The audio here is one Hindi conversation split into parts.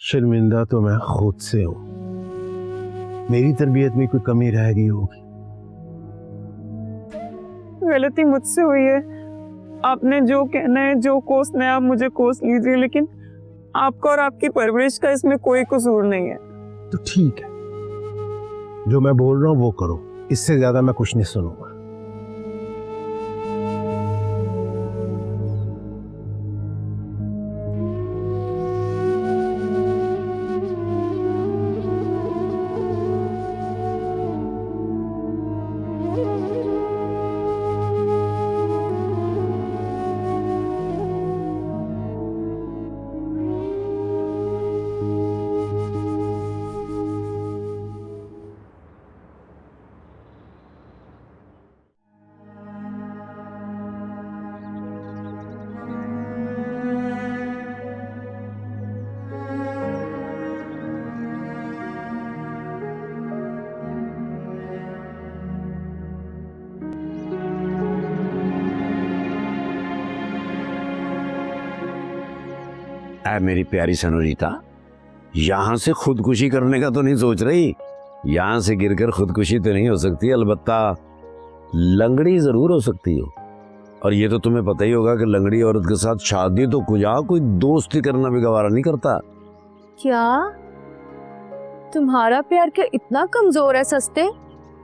शर्मिंदा तो मैं खुद से हूं। मेरी तरबियत में कोई कमी रह गई होगी। गलती मुझसे हुई है। आपने जो कहना है, जो कोसना है, आप मुझे कोस लीजिए, लेकिन आपका और आपकी परवरिश का इसमें कोई कसूर नहीं है। तो ठीक है, जो मैं बोल रहा हूं वो करो, इससे ज्यादा मैं कुछ नहीं सुनूंगा। ऐ मेरी प्यारी सनोरीता, यहां से खुदकुशी करने का तो नहीं सोच रही? यहां से गिरकर खुदकुशी तो नहीं हो सकती, अलबत्ता लंगड़ी जरूर हो सकती हो। और ये तो तुम्हें पता ही होगा कि लंगड़ी औरत के साथ शादी तो कोई दोस्ती करना भी गवारा नहीं करता। क्या तुम्हारा प्यार क्या इतना कमजोर है सस्ते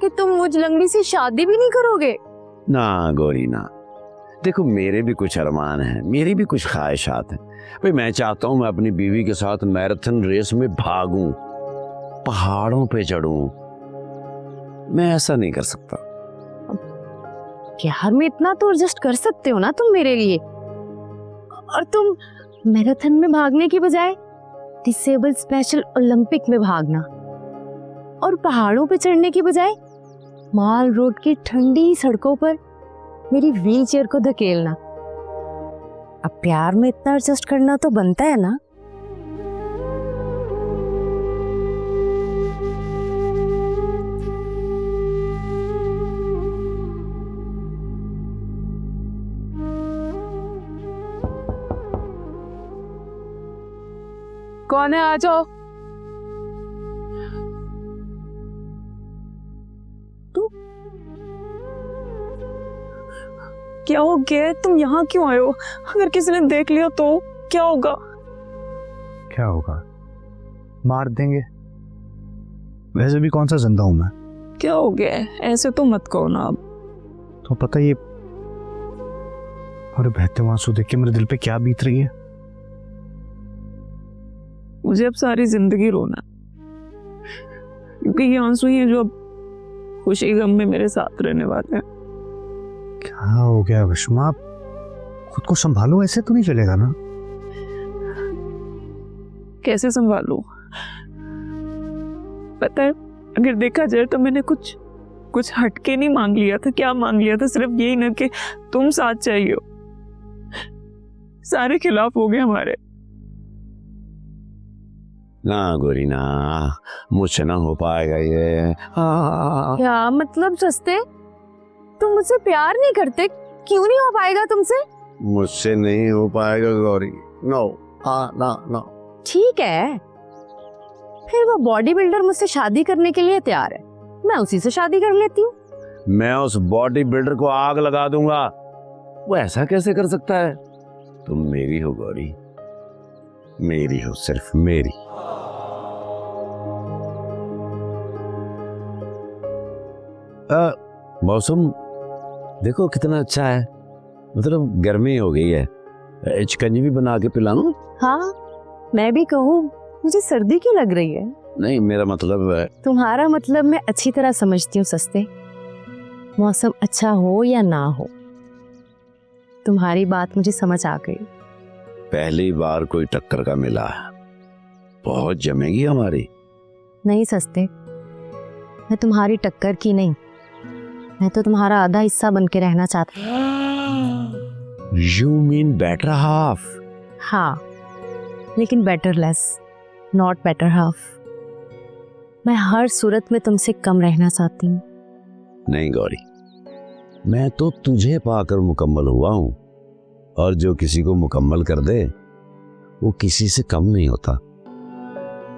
कि तुम मुझ लंगड़ी से शादी भी नहीं करोगे? ना गौरी ना, देखो मेरे भी कुछ अरमान हैं, मेरी भी कुछ ख्वाहिशात हैं। भाई मैं चाहता हूं मैं अपनी बीवी के साथ मैराथन रेस में भागूं, पहाड़ों पे चढ़ूं। मैं ऐसा नहीं कर सकता। प्यार में इतना तो एडजस्ट कर सकते हो ना तुम मेरे लिए। और तुम मैराथन में भागने की बजाय डिसेबल स्पेशल ओलंपिक में भागना, और पहाड़ों पे चढ़ने की बजाय माल रोड की ठंडी सड़कों पर मेरी व्हील चेयर को धकेलना। अब प्यार में इतना एडजस्ट करना तो बनता है ना। कौन है? आ जाओ। तू क्या हो गया? तुम यहाँ क्यों आए हो? अगर किसी ने देख लिया तो क्या होगा? क्या होगा? मार देंगे। वैसे भी कौन सा जिंदा हूं मैं। क्या हो गया है? ऐसे तो मत कहो ना। अब तो पता ये और बहते हुए आंसू देख के मेरे दिल पे क्या बीत रही है। मुझे अब सारी जिंदगी रोना, क्योंकि ये आंसू ही है जो अब खुशी गम में मेरे साथ रहने वाले हैं। क्या हो गया विश्मा? खुद को संभालो, ऐसे तो नहीं चलेगा ना। कैसे संभालूं? पता है, अगर देखा जाए तो मैंने कुछ हटके नहीं मांग लिया था। क्या मांग लिया था? सिर्फ यही ना कि तुम साथ चाहिए हो। सारे खिलाफ हो गए हमारे। ना गोरी ना, मुझसे ना हो पाएगा ये। क्या मतलब सस्ते? तुम मुझसे प्यार नहीं करते? क्यों नहीं हो पाएगा तुमसे? मुझसे नहीं हो पाएगा गौरी। नो ना ना। ठीक है, फिर वो बॉडी बिल्डर मुझसे शादी करने के लिए तैयार है, मैं उसी से शादी कर लेती हूँ। मैं उस बॉडी बिल्डर को आग लगा दूंगा। वो ऐसा कैसे कर सकता है? तुम मेरी हो गौरी, मेरी हो, सिर्फ मेरी। मौसम देखो कितना अच्छा है, मतलब गर्मी हो गई है। शिकंजी भी बना के पिलाऊं? हाँ, मैं भी कहूँ मुझे सर्दी क्यों लग रही है? नहीं, मेरा मतलब है। तुम्हारा मतलब मैं अच्छी तरह समझती हूँ सस्ते। मौसम अच्छा हो या ना हो, तुम्हारी बात मुझे समझ आ गई। पहली बार कोई टक्कर का मिला है, बहुत जमेगी हमारी। नहीं सस्ते, मैं तुम्हारी टक्कर की नहीं, मैं तो तुम्हारा आधा हिस्सा बन के रहना चाहती हूँ। You mean better half? हाँ, लेकिन better less, not better half. मैं हर सूरत में तुमसे कम रहना चाहती हूँ। नहीं गौरी, मैं तो तुझे पाकर मुकम्मल हुआ हूँ, और जो किसी को मुकम्मल कर दे वो किसी से कम नहीं होता।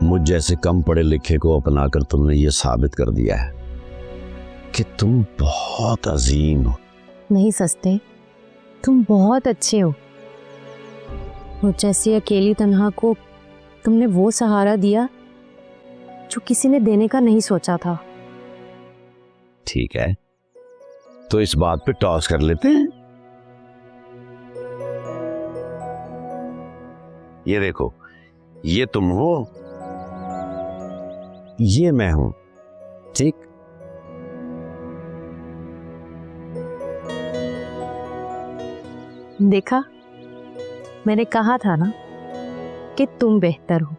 मुझ जैसे कम पढ़े लिखे को अपनाकर तुमने ये साबित कर दिया है कि तुम बहुत अजीम हो। नहीं सस्ते, तुम बहुत अच्छे हो। मुझ जैसी अकेली तन्हा को तुमने वो सहारा दिया जो किसी ने देने का नहीं सोचा था। ठीक है, तो इस बात पे टॉस कर लेते हैं। ये देखो, ये तुम हो, ये मैं हूं, ठीक? देखा, मैंने कहा था ना कि तुम बेहतर हो।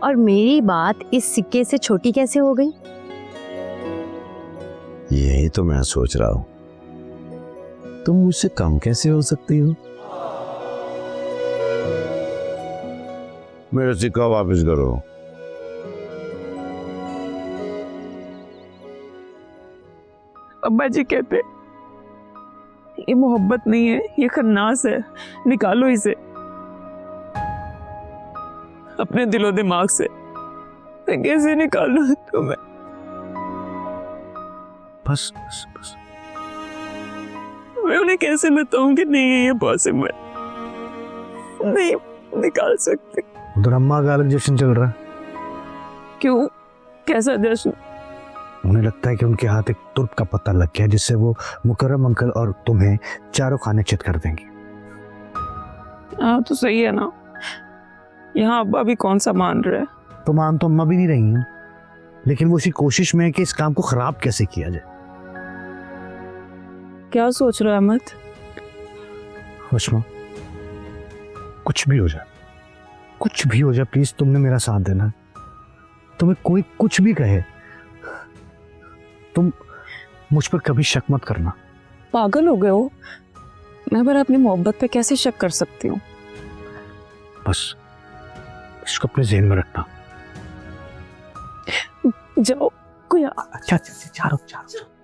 और मेरी बात इस सिक्के से छोटी कैसे हो गई? यही तो मैं सोच रहा हूं, तुम मुझसे कम कैसे हो सकती हो? मेरा सिक्का वापस करो। अब्बा जी कहते ये मोहब्बत नहीं है, ये खन्नास है, निकालो इसे अपने दिलो दिमाग से। मैं कैसे निकालूं तुम्हें? बस बस बस। मैं उन्हें कैसे बताऊं कि नहीं है ये पॉसिबल, नहीं निकाल सकती। उधर अम्मा का अलग जश्न चल रहा है। क्यों? कैसा जश्न? उन्हें लगता है कि उनके हाथ एक तुर्क का पत्ता लग गया जिससे वो मुकर्रम अंकल और तुम्हें चारों खाने चित कर देंगी। हाँ तो सही है ना, यहाँ अब्बा भी कौन सा मान रहे हैं। तो मान तो अम्मा भी नहीं रही हैं, लेकिन वो इसी कोशिश में है कि इस काम को खराब कैसे किया जाए। क्या सोच रहा है अहमद? हुस्मा, कुछ भी हो जाए, कुछ भी हो जाए, प्लीज तुमने मेरा साथ देना। तुम्हें कोई कुछ भी कहे, तुम मुझ पर कभी शक मत करना। पागल हो गए हो? मैं पर अपनी मोहब्बत पे कैसे शक कर सकती हूँ? बस इसको अपने ज़हन में रखना। जाओ, कोई अच्छा चारों चारों।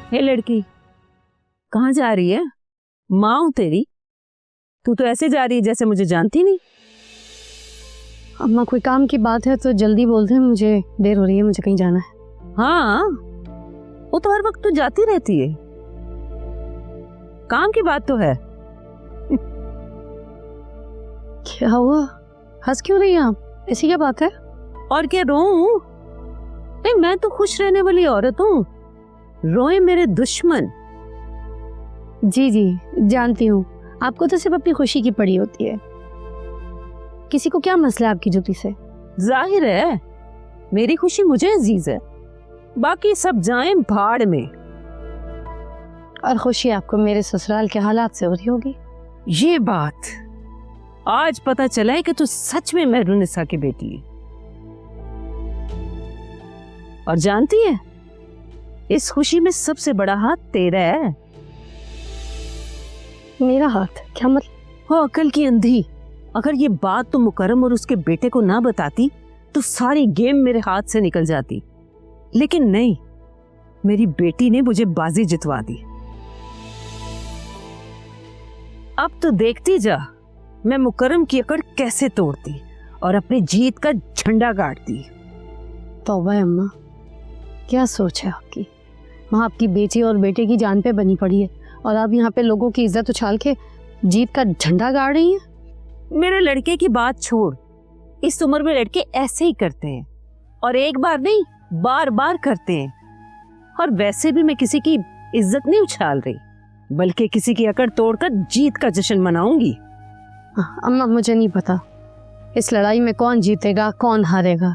हे लड़की, कहाँ जा रही है? माँ हूं तेरी, तू तो ऐसे जा रही है जैसे मुझे जानती नहीं। अम्मा कोई काम की बात है तो जल्दी बोल दें, मुझे देर हो रही है, मुझे कहीं जाना है। हाँ, वो तो हर वक्त तो जाती रहती है, काम की बात तो है। क्या हुआ? हंस क्यों रही हैं आप? ऐसी क्या बात है? और क्या रोऊं? नहीं, मैं तो खुश रहने वाली औरत हूँ, रोए मेरे दुश्मन। जी जी जानती हूँ, आपको तो सिर्फ अपनी खुशी की पड़ी होती है। किसी को क्या मसला है आपकी जुती से? जाहिर है मेरी खुशी मुझे अजीज है, बाकी सब जाएं भाड़ में। और खुशी आपको मेरे ससुराल के हालात से हो रही होगी। ये बात आज पता चला है कि तू सच में मेहरुनिसा की बेटी है। और जानती है, इस खुशी में सबसे बड़ा हाथ तेरा है। मेरा हाथ? क्या मतलब? हो अकल की अंधी, अगर ये बात तुम मुकर्रम और उसके बेटे को ना बताती तो सारी गेम मेरे हाथ से निकल जाती, लेकिन नहीं, मेरी बेटी ने मुझे बाजी जितवा दी। अब तो देखती जा मैं मुकर्रम की अकड़ कैसे तोड़ती और अपनी जीत का झंडा गाड़ती। तौबा है अम्मा, क्या सोच है आपकी? वहाँ आपकी बेटी और बेटे की जान पे बनी पड़ी है और आप यहाँ पे लोगों की इज्जत उछाल के जीत का झंडा गाड़ रही हैं। मेरे लड़के की बात छोड़, इस उम्र में लड़के ऐसे ही करते हैं, और एक बार नहीं बार बार करते हैं। और वैसे भी मैं किसी की इज्जत नहीं उछाल रही, बल्कि किसी की अकड़ तोड़कर जीत का जश्न मनाऊंगी। अम्मा मुझे नहीं पता इस लड़ाई में कौन जीतेगा कौन हारेगा।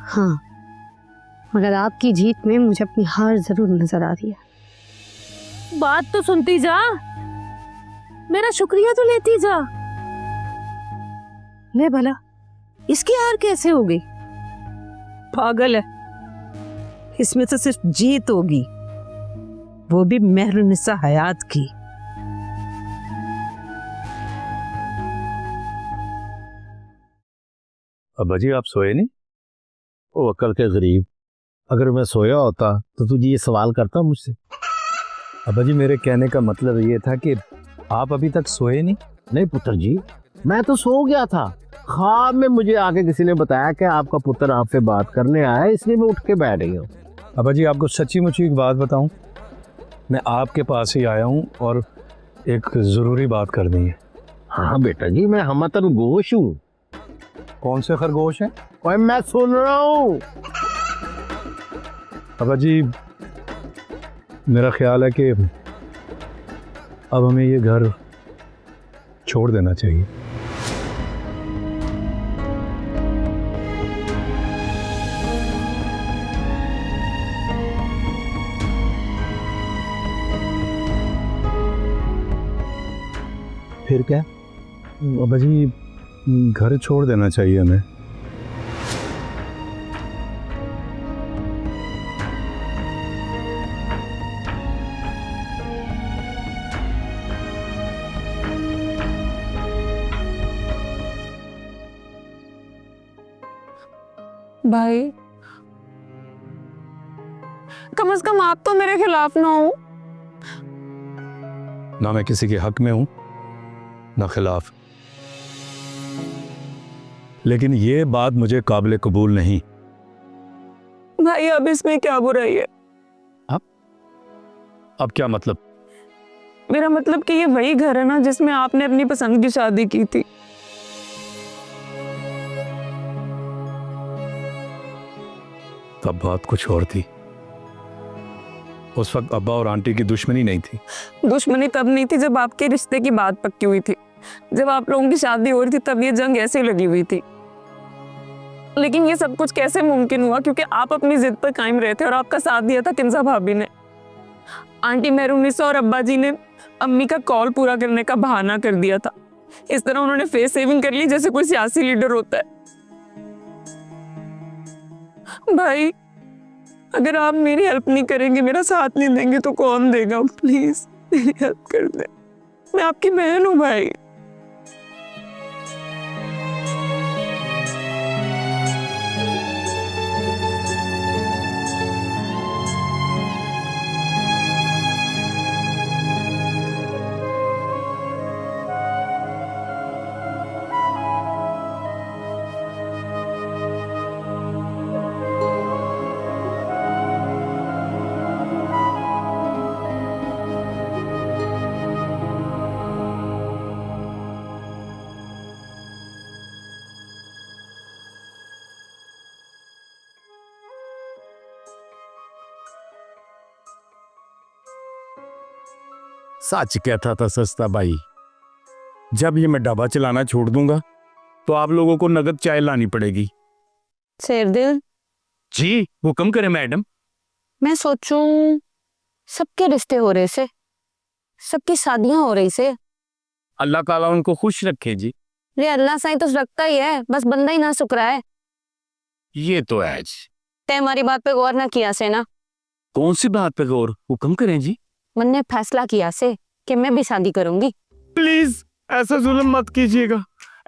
हाँ, मगर आपकी जीत में मुझे अपनी हार जरूर नजर आ रही है। बात तो सुनती जा, मेरा शुक्रिया तो लेती जा। ले भला, इसकी हार कैसे हो गई? पागल है, इसमें तो सिर्फ जीत होगी, वो भी मेहरुनिसा हयात की। अब्बा जी आप सोए नहीं? ओ अक्ल के गरीब, अगर मैं सोया होता तो तुझे ये सवाल करता मुझसे? अब्बा जी मेरे कहने का मतलब ये था कि आप अभी तक सोए नहीं। नहीं पुत्र जी, मैं तो सो गया था। ख्वाब में मुझे आके किसी ने बताया कि आपका पुत्र आपसे बात करने आया है, इसलिए मैं उठ के बैठ गया हूँ। अब्बा जी आपको सच्ची मुच्ची एक बात बताऊं, मैं आपके पास ही आया हूं और एक ज़रूरी बात करनी है। हाँ बेटा जी, मैं हमतन गोश हूँ। कौन से खरगोश हैं? ओए मैं सुन रहा हूँ। अब्बा जी मेरा ख्याल है कि अब हमें ये घर छोड़ देना चाहिए। फिर क्या? अब्बा जी घर छोड़ देना चाहिए हमें। भाई कम से कम आप तो मेरे खिलाफ ना हो। ना मैं किसी के हक में हूं ना खिलाफ, लेकिन ये बात मुझे काबिल कबूल नहीं। भाई अब इसमें क्या बुराई है? अब क्या मतलब? मेरा मतलब कि ये वही घर है ना जिसमें आपने अपनी पसंद की शादी की थी। तब बात कुछ और थी। उस वक्त अब्बा और आंटी की दुश्मनी नहीं थी। दुश्मनी तब नहीं थी जब आपके रिश्ते की बात पक्की हुई थी। जब आप लोगों की शादी हो रही थी तब ये जंग ऐसे लगी हुई थी। लेकिन ये सब कुछ कैसे मुमकिन हुआ? क्योंकि आप अपनी जिद पर कायम रहे थे और आपका साथ दिया था किंजा भाभी ने। आंटी मेहरुनिसा और अब्बा जी ने अम्मी का कॉल पूरा करने का बहाना कर दिया था। इस तरह उन्होंने फेस सेविंग कर ली जैसे कोई सियासी लीडर होता है। भाई अगर आप मेरी हेल्प नहीं करेंगे, मेरा साथ नहीं देंगे तो कौन देगा? प्लीज मेरी हेल्प कर दे, मैं आपकी बहन हूँ भाई। सच कहता था सस्ता भाई, जब ये मैं ढाबा चलाना छोड़ दूंगा तो आप लोगों को नगद चाय लानी पड़ेगी। शेरदिल, जी हुक्म करें मैडम। मैं सोचूं सबके रिश्ते हो रहे से, सबकी शादियां हो रही से। अल्लाह ताला उनको खुश रखे जी। रे अल्लाह साईं तो रखता ही है, बस बंदा ही ना शुक्र है। ये तो है जी। ते हमारी बात पे गौर ना किया से ना। कौन सी बात पे गौर? हुक्म करें जी। मैंने फैसला किया से कि मैं भी शादी करूंगी। प्लीज ऐसा जुल्म मत कीजिएगा,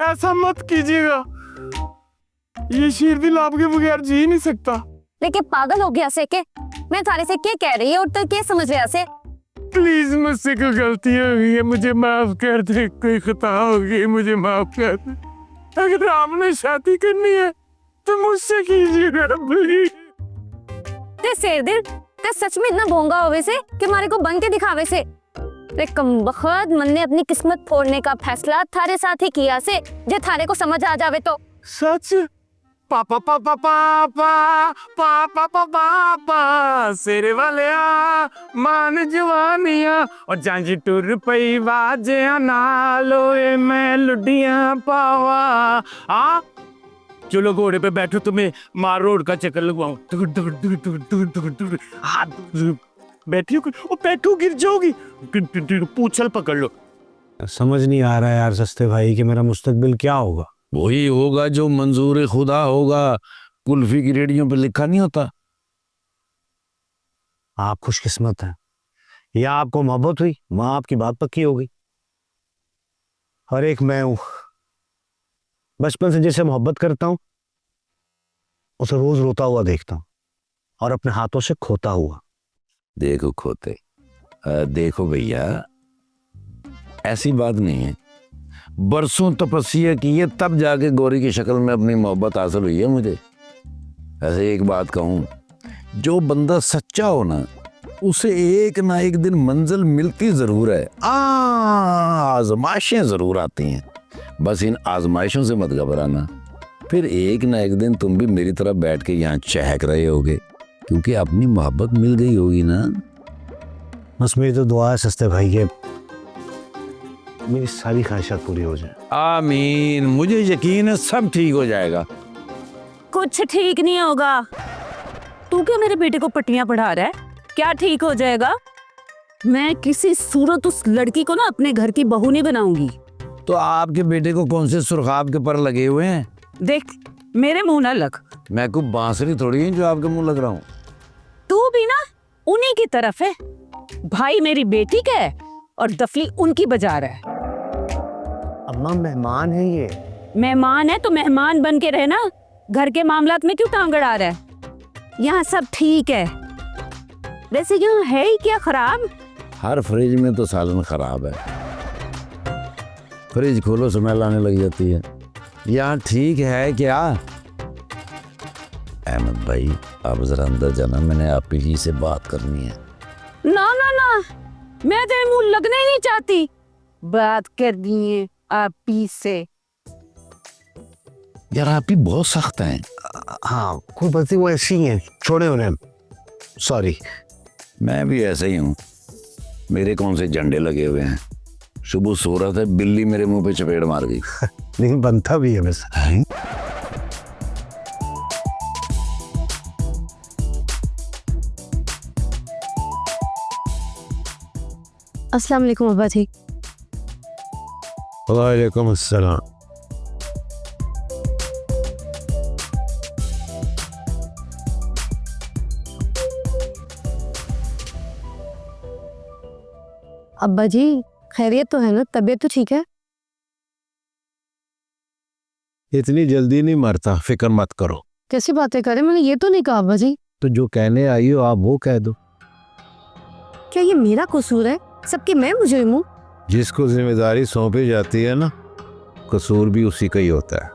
ऐसा मत कीजिएगा। ये शेरदिल आपके बगैर जी नहीं सकता। लेकिन पागल हो गया से के मैं थारे से क्या कह रही है और तो क्या समझ रहा से? प्लीज मुझसे कोई गलती हो गई है, मुझे माफ कर दे। कोई खता हो गई, मुझे माफ कर दे। अगर आपने शादी करनी है तो मुझसे कीजिएगा प्लीज। ते शेरदिल, ते सच में इतना भोंगा होवे से कि मारे को बन के दिखावे से। रे कमबख्त, मैंने अपनी किस्मत फोड़ने का फैसला थारे साथ ही किया से, जे थारे को समझ आ जावे तो। सच? पापा पापा पापा पापा पापा पापा सेरे वालिया मान जवानिया और जांजी टुर पई बाजिया नालो ए मैं लुडियां पावा। आ चलो घोड़े पे बैठो, तुम्हें मार रोड का चक्कर लगवाऊं। बैठी हो, ओ बैठो गिर जाओगी, पूछल पकड़ लो। समझ नहीं आ रहा है यार सस्ते भाई कि मेरा मुस्तकबिल क्या होगा। वही होगा जो मंजूर खुदा होगा, कुल्फी की रेडियो पे लिखा नहीं होता। आप खुशकिस्मत हैं, या आपको मोहब्बत हुई, माँ आपकी बात पक्की हो गई। और एक मैं हूं, बचपन से जिसे मोहब्बत करता हूं उसे रोज रोता हुआ देखता हूं और अपने हाथों से खोता हुआ। देखो खोते, देखो भैया, ऐसी बात नहीं है। बरसों तपस्या की है तब जाके गौरी की शक्ल में अपनी मोहब्बत हासिल हुई है मुझे। ऐसे एक बात कहूं, जो बंदा सच्चा हो ना, उसे एक ना एक दिन मंजिल मिलती जरूर है। आजमाइशें जरूर आती हैं, बस इन आजमाइशों से मत घबराना। फिर एक ना एक दिन तुम भी मेरी तरह बैठ के यहाँ चहक रहे होगे, क्योंकि अपनी मोहब्बत मिल गई होगी ना। बस मेरी तो दुआ है सस्ते भाई के मेरी सारी ख्वाहिशात पूरी हो जाए। आमीन। मुझे यकीन है सब ठीक हो जाएगा। कुछ ठीक नहीं होगा। तू क्या मेरे बेटे को पट्टियां पढ़ा रहा है? क्या ठीक हो जाएगा? मैं किसी सूरत उस लड़की को ना अपने घर की बहू नहीं बनाऊंगी। तो आपके बेटे को कौन से सुर्खाब के पर लगे हुए हैं? देख, मेरे मुंह ना लग। मैं कोई बांसुरी थोड़ी है जो आपके मुंह लग रहा हूँ। तू भी ना उन्हीं की तरफ है। भाई मेरी बेटी का है और दफली उनकी बजा रहा है। अम्मा मेहमान है ये। मेहमान है तो मेहमान बन के रहना। घर के मामलात में क्यों टांग अड़ा रहा है? यहाँ सब ठीक है। वैसे यहाँ है ही क्या खराब? हर फ्रिज में तो सालन खराब है। फ्रिज खोलो स्मेल आने लग जाती है। यहाँ ठीक है क्या? अहमद भाई, आप जरा अंदर जाना, मैंने आप ही से बात करनी है। ना ना ना, मैं तेरे मुंह लगना ही नहीं चाहती। बात करनी है आप ही से। यार आप ही बहुत सख्त हैं। हाँ, कोई बात नहीं, वो ऐसी ही है, छोड़े उन्हें। सॉरी। मैं भी ऐसे ही हूँ। मेरे कौन से झंडे लगे हुए हैं। सुबह सो रहा था, बिल्ली मेरे मुंह पे चपेट मार गई। नहीं, बनता भी है वैसे। हैं? अस्सलाम वालेकुम अब्बा जी। वालेकुम अस्सलाम। अब्बा जी खैरियत तो है ना? तबीयत तो ठीक है? इतनी जल्दी नहीं मरता, फिक्र मत करो। कैसी बातें करें, मैंने ये तो नहीं कहा अब्बा जी। तो जो कहने आई हो आप वो कह दो। क्या ये मेरा कसूर है? सबकी मैं मुझे हूँ। जिसको जिम्मेदारी सौंपी जाती है ना, कसूर भी उसी का ही होता है।